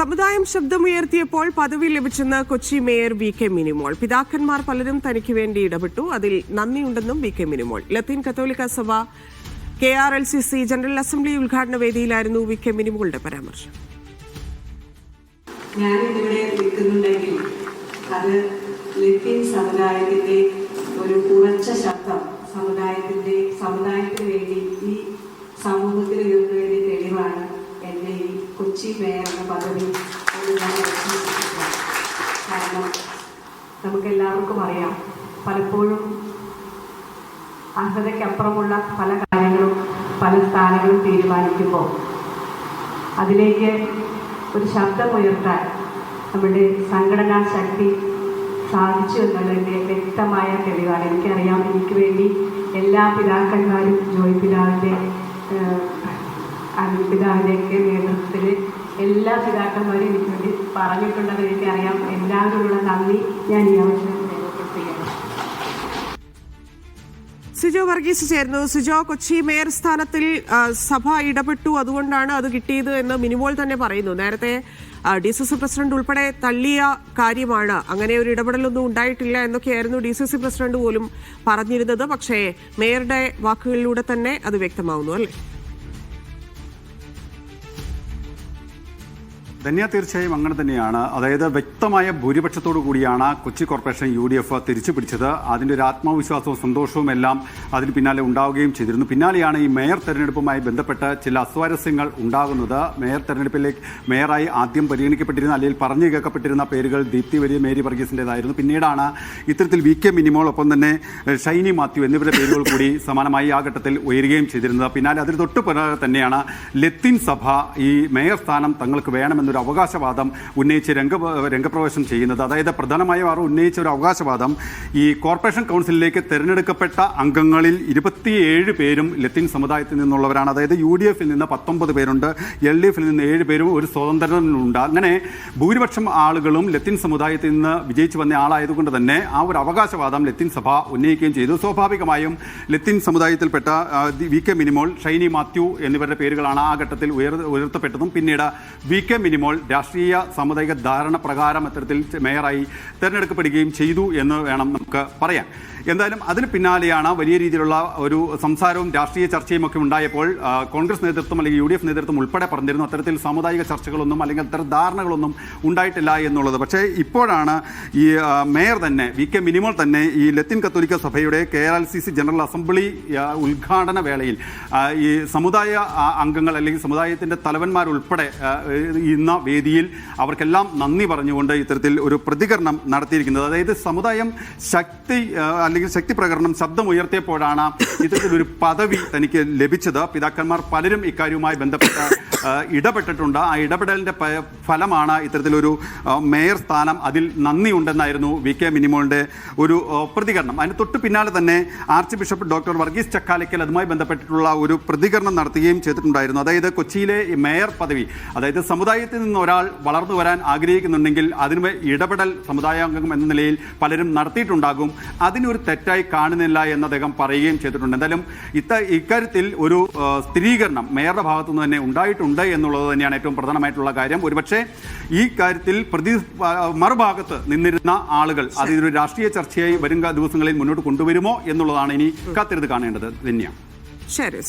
സമുദായം ശബ്ദമുയർത്തിയപ്പോൾ പദവി ലഭിച്ചെന്ന് Kochi mayor VK. Minimol. പിതാക്കന്മാർ പലരും തനിക്ക് വേണ്ടി ഇടപെട്ടു, അതിൽ നന്ദിയുണ്ടെന്നും വി.കെ. മിനിമോൾ. ലത്തീൻ കത്തോലിക്ക സഭ KRLCC ജനറൽ അസംബ്ലി ഉദ്ഘാടന വേദിയിലായിരുന്നു വി.കെ. മിനിമോളുടെ പരാമർശം. ഞാനിവിടെ നിൽക്കുന്നുണ്ടെങ്കിൽ അത് ലത്തീൻ സമുദായത്തിന്റെ ഒരു ഉറച്ച ശബ്ദം സമുദായത്തിന് വേണ്ടി ഈ സമൂഹത്തിന് ഉയർന്നതിന്റെ തെളിവാണ് എന്നെ ഈ കൊച്ചി മേയർ എന്ന പദവി കാരണം നമുക്കെല്ലാവർക്കും അറിയാം, പലപ്പോഴും അർഹതയ്ക്കപ്പുറമുള്ള പല കാര്യങ്ങളും പല സ്ഥാനങ്ങളും തീരുമാനിക്കുമ്പോൾ അതിലേക്ക് ഒരു ശബ്ദമുയർത്താൻ നമ്മുടെ സംഘടനാ ശക്തി സാധിച്ചു എന്നുള്ളതിൻ്റെ വ്യക്തമായ തെളിവാണ്. എനിക്കറിയാം, എനിക്ക് വേണ്ടി എല്ലാ പിതാക്കന്മാരും ജോയ് പിതാവിൻ്റെയൊക്കെ നേതൃത്വത്തിൽ എല്ലാ പിതാക്കന്മാരും എനിക്ക് വേണ്ടി പറഞ്ഞിട്ടുണ്ടെന്ന് എനിക്കറിയാം. എല്ലാവരോടുള്ള നന്ദി ഞാൻ ഈ അവസരം രേഖപ്പെടുത്തുകയാണ്. സിജോ വർഗീസ് ചേർന്നു. സിജോ, കൊച്ചി മേയർ സ്ഥാനത്തിൽ സഭ ഇടപെട്ടു, അതുകൊണ്ടാണ് അത് കിട്ടിയത് എന്ന് മിനിമോൾ തന്നെ പറയുന്നു. നേരത്തെ DCC പ്രസിഡന്റ് ഉൾപ്പെടെ തള്ളിയ കാര്യമാണ്, അങ്ങനെ ഒരു ഇടപെടലൊന്നും ഉണ്ടായിട്ടില്ല എന്നൊക്കെയായിരുന്നു DCC പ്രസിഡന്റ് പോലും പറഞ്ഞിരുന്നത്. പക്ഷേ മേയറുടെ വാക്കുകളിലൂടെ തന്നെ അത് വ്യക്തമാവുന്നു, അല്ലേ? ധന്യ, തീർച്ചയായും അങ്ങനെ തന്നെയാണ്. അതായത് വ്യക്തമായ ഭൂരിപക്ഷത്തോടു കൂടിയാണ് കൊച്ചി കോർപ്പറേഷൻ UDF തിരിച്ചു പിടിച്ചത്. അതിൻ്റെ ഒരു ആത്മവിശ്വാസവും സന്തോഷവും എല്ലാം അതിന് പിന്നാലെ ഉണ്ടാവുകയും ചെയ്തിരുന്നു. പിന്നാലെയാണ് ഈ മേയർ തെരഞ്ഞെടുപ്പുമായി ബന്ധപ്പെട്ട് ചില അസ്വാരസ്യങ്ങൾ ഉണ്ടാകുന്നത്. മേയർ തെരഞ്ഞെടുപ്പിലേക്ക് മേയറായി ആദ്യം പരിഗണിക്കപ്പെട്ടിരുന്ന, അല്ലെങ്കിൽ പറഞ്ഞു കേൾക്കപ്പെട്ടിരുന്ന പേരുകൾ ദീപ്തി വലിയ, മേരി വർഗീസിൻ്റെതായിരുന്നു. പിന്നീടാണ് ഇത്തരത്തിൽ വി.കെ. മിനിമോൾ, ഒപ്പം തന്നെ ഷൈനി മാത്യു എന്നിവരുടെ പേരുകൾ കൂടി സമാനമായി ആ ഘട്ടത്തിൽ ഉയരുകയും ചെയ്തിരുന്നത്. പിന്നാലെ അതിന് തൊട്ട് പിറകെ തന്നെയാണ് ലത്തീൻ സഭ ഈ മേയർ സ്ഥാനം തങ്ങൾക്ക് വേണമെന്ന് ഒരു അവകാശവാദം ഉന്നയിച്ച് രംഗപ്രവേശം ചെയ്യുന്നത്. അതായത് പ്രധാനമായും അവർ ഉന്നയിച്ച ഒരു അവകാശവാദം, ഈ കോർപ്പറേഷൻ കൗൺസിലിലേക്ക് തിരഞ്ഞെടുക്കപ്പെട്ട അംഗങ്ങളിൽ 27 പേരും ലത്തീൻ സമുദായത്തിൽ നിന്നുള്ളവരാണ്. അതായത് UDF നിന്ന് 19 പേരുണ്ട്, LDF നിന്ന് 7 പേരും, ഒരു സ്വതന്ത്രനുണ്ട്. അങ്ങനെ ഭൂരിപക്ഷം ആളുകളും ലത്തീൻ സമുദായത്തിൽ നിന്ന് വിജയിച്ചു വന്ന ആളായതുകൊണ്ട് തന്നെ ആ ഒരു അവകാശവാദം ലത്തീൻ സഭ ഉന്നയിക്കുകയും ചെയ്തു. സ്വാഭാവികമായും ലത്തീൻ സമുദായത്തിൽപ്പെട്ട വി.കെ. മിനിമോൾ, ഷൈനി മാത്യു എന്നിവരുടെ പേരുകളാണ് ആ ഘട്ടത്തിൽ ഉയർത്തപ്പെട്ടതും. പിന്നീട് വി.കെ. മിനിമോൾ രാഷ്ട്രീയ സാമുദായിക ധാരണ പ്രകാരം അത്തരത്തിൽ മേയറായി തെരഞ്ഞെടുക്കപ്പെടുകയും ചെയ്തു എന്ന് വേണം നമുക്ക് പറയാൻ. എന്തായാലും അതിന് പിന്നാലെയാണ് വലിയ രീതിയിലുള്ള ഒരു സംസാരവും രാഷ്ട്രീയ ചർച്ചയും ഒക്കെ ഉണ്ടായപ്പോൾ കോൺഗ്രസ് നേതൃത്വം അല്ലെങ്കിൽ UDF നേതൃത്വം ഉൾപ്പെടെ പറഞ്ഞിരുന്നു അത്തരത്തിൽ സാമുദായിക ചർച്ചകളൊന്നും അല്ലെങ്കിൽ അത്തരം ധാരണകളൊന്നും ഉണ്ടായിട്ടില്ല എന്നുള്ളത്. പക്ഷേ ഇപ്പോഴാണ് ഈ മേയർ തന്നെ, വി.കെ. മിനിമോൾ തന്നെ, ഈ ലത്തീൻ കത്തോലിക്ക സഭയുടെ KRLCC ജനറൽ അസംബ്ലി ഉദ്ഘാടന വേളയിൽ ഈ സമുദായ അംഗങ്ങൾ അല്ലെങ്കിൽ സമുദായത്തിൻ്റെ തലവന്മാരുൾപ്പെടെ ഇന്ന വേദിയിൽ അവർക്കെല്ലാം നന്ദി പറഞ്ഞുകൊണ്ട് ഇത്തരത്തിൽ ഒരു പ്രതികരണം നടത്തിയിരിക്കുന്നത്. അതായത് സമുദായം അല്ലെങ്കിൽ ശക്തി പ്രകടനം ശബ്ദമുയർത്തിയപ്പോഴാണ് ഇത്തരത്തിലൊരു പദവി തനിക്ക് ലഭിച്ചത്. പിതാക്കന്മാർ പലരും ഇക്കാര്യവുമായി ബന്ധപ്പെട്ട് ഇടപെട്ടിട്ടുണ്ട്. ആ ഇടപെടലിൻ്റെ ഫലമാണ് ഇത്തരത്തിലൊരു മേയർ സ്ഥാനം. അതിൽ നന്ദിയുണ്ടെന്നായിരുന്നു വി.കെ. മിനിമോളിൻ്റെ ഒരു പ്രതികരണം. അതിന് തൊട്ട് പിന്നാലെ തന്നെ arch bishop doctor Varghese Chakkalakkal അതുമായി ബന്ധപ്പെട്ടിട്ടുള്ള ഒരു പ്രതികരണം നടത്തുകയും ചെയ്തിട്ടുണ്ടായിരുന്നു. അതായത് കൊച്ചിയിലെ മേയർ പദവി, അതായത് സമുദായത്തിൽ നിന്ന് ഒരാൾ വളർന്നു വരാൻ ആഗ്രഹിക്കുന്നുണ്ടെങ്കിൽ അതിന് ഇടപെടൽ സമുദായാംഗം എന്ന നിലയിൽ പലരും നടത്തിയിട്ടുണ്ടാകും. അതിനൊരു തെറ്റായി കാണുന്നില്ല എന്ന് അദ്ദേഹം പറയുകയും ചെയ്തിട്ടുണ്ട്. എന്തായാലും ഇക്കാര്യത്തിൽ ഒരു സ്ഥിരീകരണം മേയറുടെ ഭാഗത്തുനിന്ന് തന്നെ ഉണ്ടായിട്ടുണ്ട് എന്നുള്ളത് തന്നെയാണ് ഏറ്റവും പ്രധാനമായിട്ടുള്ള കാര്യം. ഒരുപക്ഷെ ഈ കാര്യത്തിൽ മറുഭാഗത്ത് നിന്നിരുന്ന ആളുകൾ അതിനൊരു രാഷ്ട്രീയ ചർച്ചയായി വരും ദിവസങ്ങളിൽ മുന്നോട്ട് കൊണ്ടുവരുമോ എന്നുള്ളതാണ് ഇനി കാത്തിരുന്ന് കാണേണ്ടത്. തന്നെയാണ്. ശരി,